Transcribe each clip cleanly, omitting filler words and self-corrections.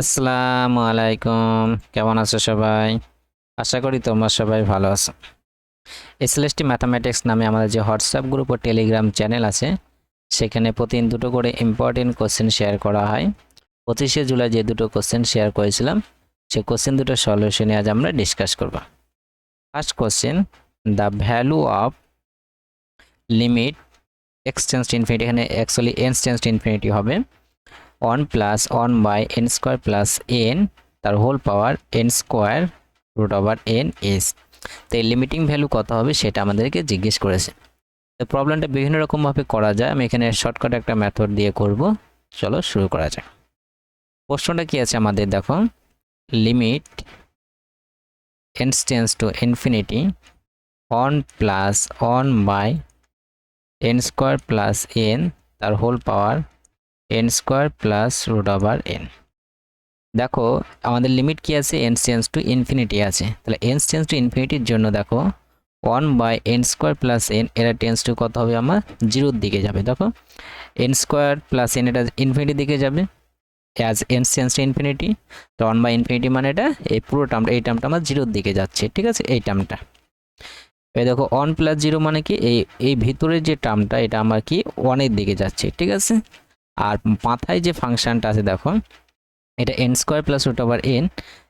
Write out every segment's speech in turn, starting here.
আসসালামু আলাইকুম, কেমন আছো সবাই? আশা করি তোমরা সবাই ভালো আছো। এসএলএসটি ম্যাথামেটিক্স নামে আমাদের যে হোয়াটসঅ্যাপ গ্রুপ ও টেলিগ্রাম চ্যানেল আছে, সেখানে প্রতিদিন দুটো করে ইম্পর্টেন্ট কোশ্চেন শেয়ার করা হয়। 25শে জুলাই যে দুটো কোশ্চেন শেয়ার করেছিলাম, সেই কোশ্চেন দুটো সলিউশনে আজ আমরা ডিসকাস করব। First question, the value of limit x tends to infinity, এখানে actually n tends to infinity হবে 1 + 1 by n square plus n তার whole power n square root over n এস। তো এই লিমিটিং ভ্যালু কত হবে সেটা আমাদেরকে জিজ্ঞেস করেছে। তো প্রবলেমটা বিভিন্ন রকমভাবে করা যায়, আমি এখানে শর্টকাট একটা মেথড দিয়ে করব। চলো শুরু করা যাক। প্রশ্নটা কি আছে আমাদের, দেখো, limit n tends to infinity 1 + 1 by n square plus n তার whole power n square plus root over n. দেখো আমাদের লিমিট কি আছে, এন টেন্ডস টু ইনফিনিটি আছে। তাহলে এন টেন্ডস টু ইনফিনিটির জন্য দেখো 1 by n square plus n, এটা টেন্ডস টু কত হবে, আমার জিরোর দিকে যাবে। দেখো এন স্কোয়ার প্লাস এন এটা ইনফিনিটির দিকে যাবে as n tends to infinity. তো 1 বাই ইনফিনিটি মানে এটা এই পুরো টার্মটা, এই টার্মটা আমার জিরোর দিকে যাচ্ছে, ঠিক আছে, এই টার্মটা। এই দেখো 1 + 0 মানে কি, এই ভিতরের যে টার্মটা এটা আমার কি 1 এর দিকে যাচ্ছে, ঠিক আছে। আর মাথায় যে ফাংশনটা আছে দেখো, এটা n square plus root over n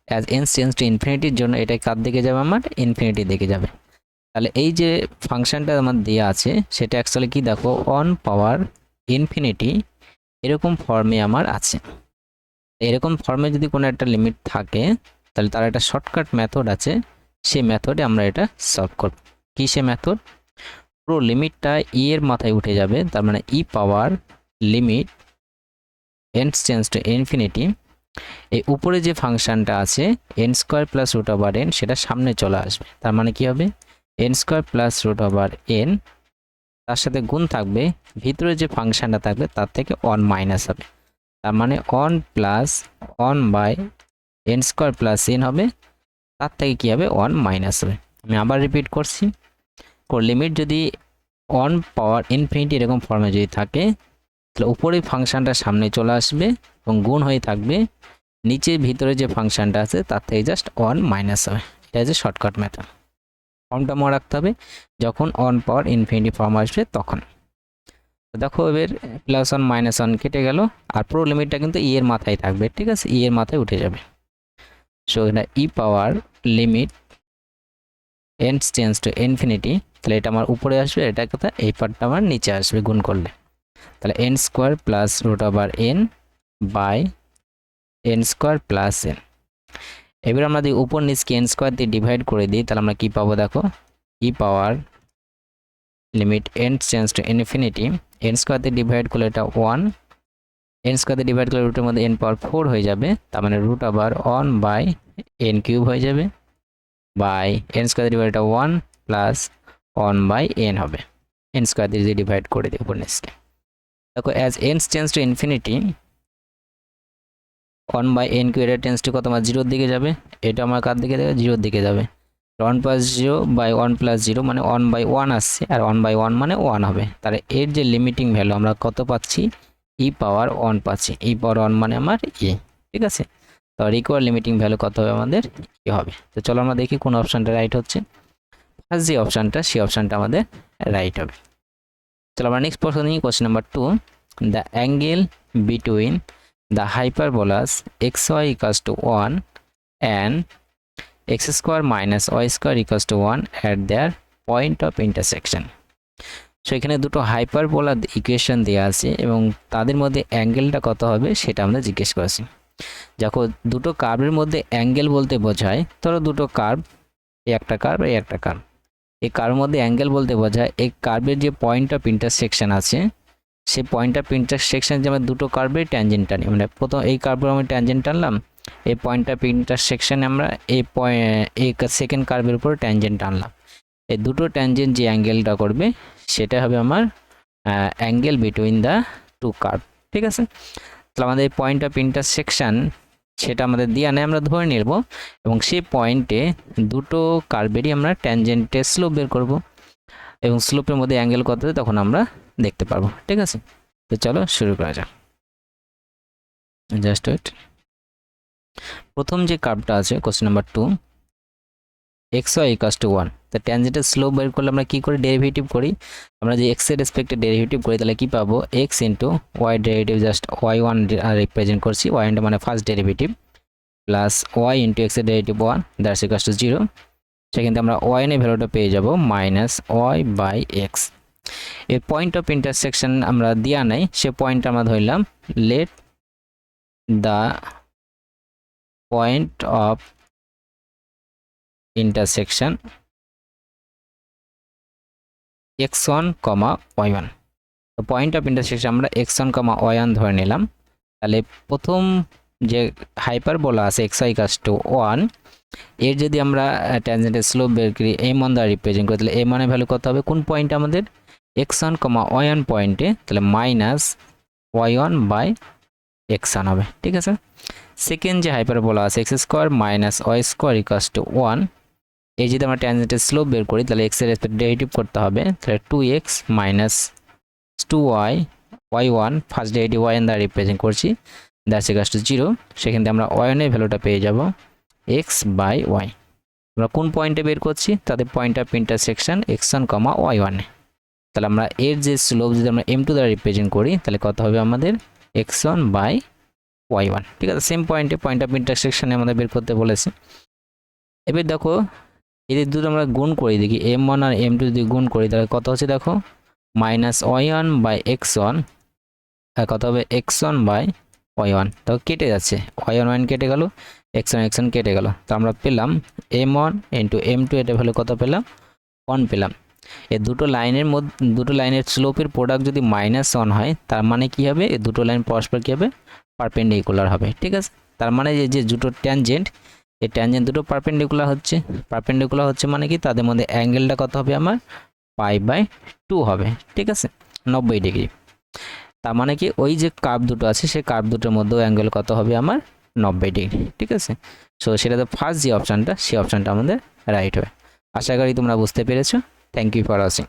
as n tends to ইনফিনিটির জন্য এটা কার দিকে যাবে, আমার ইনফিনিটির দিকে যাবে। তাহলে এই যে ফাংশনটা আমার দেওয়া আছে সেটা অ্যাকচুয়ালি কি, দেখো 1 পাওয়ার ইনফিনিটি এরকম ফর্মে আমার আছে। এরকম ফর্মে যদি কোনো একটা লিমিট থাকে তাহলে তার একটা শর্টকাট মেথড আছে, সেই মেথডে আমরা এটা সলভ করব। কি সে মেথড, পুরো লিমিটটা ই এর মাথায় উঠে যাবে, তার মানে e power limit n tends to infinity, এই উপরে যে ফাংশনটা আছে n square plus root over n সেটা সামনে চলে আসবে। তার মানে কি হবে, n square plus root over n, তার সাথে গুণ থাকবে, ভিতরে যে ফাংশনটা থাকবে তার থেকে 1 মাইনাস হবে। তার মানে 1 + 1 by n square plus n হবে, তার থেকে কি হবে 1 মাইনাস হবে। আমি আবার রিপিট করছি, লিমিট যদি 1 পাওয়ার ইনফিনিটি এরকম ফর্মে যদি থাকে তাহলে উপরে ফাংশনটা সামনে চলে আসবে এবং গুণ হয়ে থাকবে, নিচে ভিতরে যে ফাংশনটা আছে তার থেকে জাস্ট 1 মাইনাস হবে। এটা হচ্ছে শর্টকাট মেথড। ফর্মটা মনে রাখতে হবে, যখন 1 পাওয়ার ইনফিনিটি ফর্ম আসবে তখন। দেখো এবার +1 -1 কেটে গেল, আর পুরো লিমিটটা কিন্তু ই এর মাথায় থাকবে, ঠিক আছে, ই এর মাথায় উঠে যাবে। সো এটা e power limit n tends to infinity, তাহলে এটা আমার উপরে আসবে, এটা কোথায়, এই পার্টটা আমার নিচে আসবে গুণ করলে। তাহলে n square plus root over n by n square plus n. এবার আমরা যদি উপর নিচকে এন স্কোয়ার দিয়ে ডিভাইড করে দিই তাহলে আমরা কি পাবো, দেখো e power limit n tends to infinity, n square দিয়ে ডিভাইড করলে এটা 1, এন স্কোয়ার দিয়ে ডিভাইড করলে রুটের মধ্যে এন পাওয়ার 4 হয়ে যাবে, তার মানে root over 1 by n cube হয়ে যাবে, বাই এন স্কোয়ার দিয়ে ডিভাইড 1 প্লাস 1 বাই এন হবে। এন স্কোয়ার দিয়ে যদি ডিভাইড করে দিই উপর নিচকে, দেখো as n tends to infinity 1 by n cube, এটা টেন্ডস টু কত, আমার জিরোর দিকে যাবে, এটা আমার কার দিকে যাবে, জিরোর দিকে যাবে। 1 + 0 বাই 1 + 0 মানে 1 বাই 1 আসছে, আর 1 বাই 1 মানে 1 হবে। তাহলে এর যে লিমিটিং ভ্যালু আমরা কত পাচ্ছি, ই পাওয়ার 1 পাচ্ছি, ই পাওয়ার 1 মানে আমার ই, ঠিক আছে। তো রিকোয়ার লিমিটিং ভ্যালু কত হবে, আমাদের ই হবে। তো চলো আমরা দেখি কোন অপশনটা রাইট হচ্ছে। ফার্স্ট যে অপশনটা, সেই অপশনটা আমাদের রাইট হবে। চলো আমরা নেক্সট প্রশ্ন নিই, question number 2, the angle between the hyperbolas xy = 1 and x square minus y square = 1 at their point of intersection. So এখানে দুটো হাইপারবোলা ইকুয়েশন দেওয়া আছে এবং তাদের মধ্যে অ্যাঙ্গেলটা কত হবে সেটা আমরা জিজ্ঞেস করেছি। দেখো দুটো কার্ভের মধ্যে অ্যাঙ্গেল বলতে বোঝায়, ধরো দুটো কার্ভ, এই একটা কার্ভ, এই একটা কার্ভ, এই কার্ভের মধ্যে অ্যাঙ্গেল বলতে বোঝায় এই কার্ভের যে পয়েন্ট অফ ইন্টারসেকশন আছে, সেই পয়েন্ট অফ ইন্টারসেকশন যে আমরা দুটো কার্ভের ট্যানজেন্ট টানি, মানে প্রথম এই কার্ভের আমি ট্যানজেন্ট টানলাম, এই পয়েন্ট অফ ইন্টারসেকশনে আমরা এই সেকেন্ড কার্ভের উপর ট্যানজেন্ট টানলাম, এই দুটো ট্যানজেন্ট যে অ্যাঙ্গেলটা করবে সেটা হবে আমার angle between the two curve, ঠিক আছে। তাহলে আমাদের পয়েন্ট অফ ইন্টারসেকশন সেটা আমাদের দিয়ে নেয়, আমরা ধরে নেব, এবং সেই পয়েন্টে দুটো কার্ভেরই আমরা ট্যানজেন্টের স্লোপ বের করব, এবং স্লোপের মধ্যে অ্যাঙ্গেল কত তখন আমরা দেখতে পারবো, ঠিক আছে। তো চলো শুরু করা যাক, জাস্ট ওয়েট। প্রথম যে কার্ভটা আছে question number 2 xy equals to 1, তো ট্যানজেন্টের স্লোপ বের করলে আমরা কি করে ডেরিভেটিভ করি, আমরা যে x এর রেসপেক্টে ডেরিভেটিভ করি তাহলে কি পাবো, x into y derivative just y1 represent করছি, y ইনটু মানে first derivative plus y into x এর ডেরিভেটিভ 1 দ্যাটস ইকুয়ালস টু 0, সেখানে আমরা y এর ভ্যালুটা পেয়ে যাব মাইনাস y বাই x। এর পয়েন্ট অফ ইন্টারসেকশন আমরা দেয়া নাই, সে পয়েন্ট আমরা ধরলাম let the point of intersection x1, y1। তো পয়েন্ট অফ ইন্টারসেকশন আমরা x1, y1 ধরে নিলাম। তাহলে প্রথম যে হাইপারবোলা আছে xy ইকুয়ালস টু 1, এর যদি আমরা ট্যানজেন্টের স্লোপ বের করি m1 দ্বারা রিপ্রেজেন্ট করি, তাহলে m1 এর ভ্যালু কত হবে, কোন পয়েন্টে আমাদের x1, y1 পয়েন্টে, তাহলে মাইনাস y1 বাই x1 হবে, ঠিক আছে। সেকেন্ড যে হাইপারবোলা আছে x square minus y square equals to 1, এই যদি আমরা ট্যানজেন্টের স্লোপ বের করি তাহলে x এর রেসপেক্ট ডেরিভেটিভ করতে হবে, তাহলে 2x minus 2y y1 first derivative y দ্বারা রিপ্রেজেন্ট করছি দ্যাটস ইকুয়ালস টু 0, সেখান থেকে আমরা y1 এর ভ্যালুটা পেয়ে যাব x বাই y। আমরা কোন পয়েন্টে বের করছি, তাদের point of intersection x1, y1 এ। তাহলে আমরা এর যে স্লোপ যদি আমরা m2 দ্বারা রিপ্রেজেন্ট করি তাহলে কত হবে আমাদের x1 বাই y1, ঠিক আছে। সেম পয়েন্টে পয়েন্ট অফ ইন্টারসেকশনে আমাদের বের করতে বলেছে। এবার দেখো এদের দুটো আমরা গুণ করি, দেখি m1 আর m2 যদি গুণ করি তাহলে কত হচ্ছে দেখো, মাইনাস y1 বাই x1 আর কত হবে x1 বাই y1, তো কেটে যাচ্ছে, y1 কেটে গেল, x1 কেটে গেল, তো আমরা পেলাম m1 ইন্টু m2, এটা ভ্যালু কত পেলাম 1 পেলাম। এই দুটো লাইনের স্লোপের প্রোডাক্ট যদি -1 হয় তার মানে কি হবে, এই দুটো লাইন পরস্পর কি হবে, পারপেন্ডিকুলার হবে, ঠিক আছে। তার মানে যে দুটো ট্যানজেন্ট, এই ট্যানজেন্ট দুটো পারপেন্ডিকুলার হচ্ছে মানে কি তাদের মধ্যে অ্যাঙ্গেলটা কত হবে আমার π/2 হবে, ঠিক আছে, 90 ডিগ্রি। তার মানে কি ওই যে কার্ভ দুটো আছে সেই কার্ভ দুটোর মধ্যে অ্যাঙ্গেল কত হবে আমার 90 ডিগ্রি, ঠিক আছে। সো সেটা তো ফার্স্ট যে অপশানটা সেই অপশানটা আমাদের রাইট হবে। আশা করি তোমরা বুঝতে পেরেছো। Thank you for watching.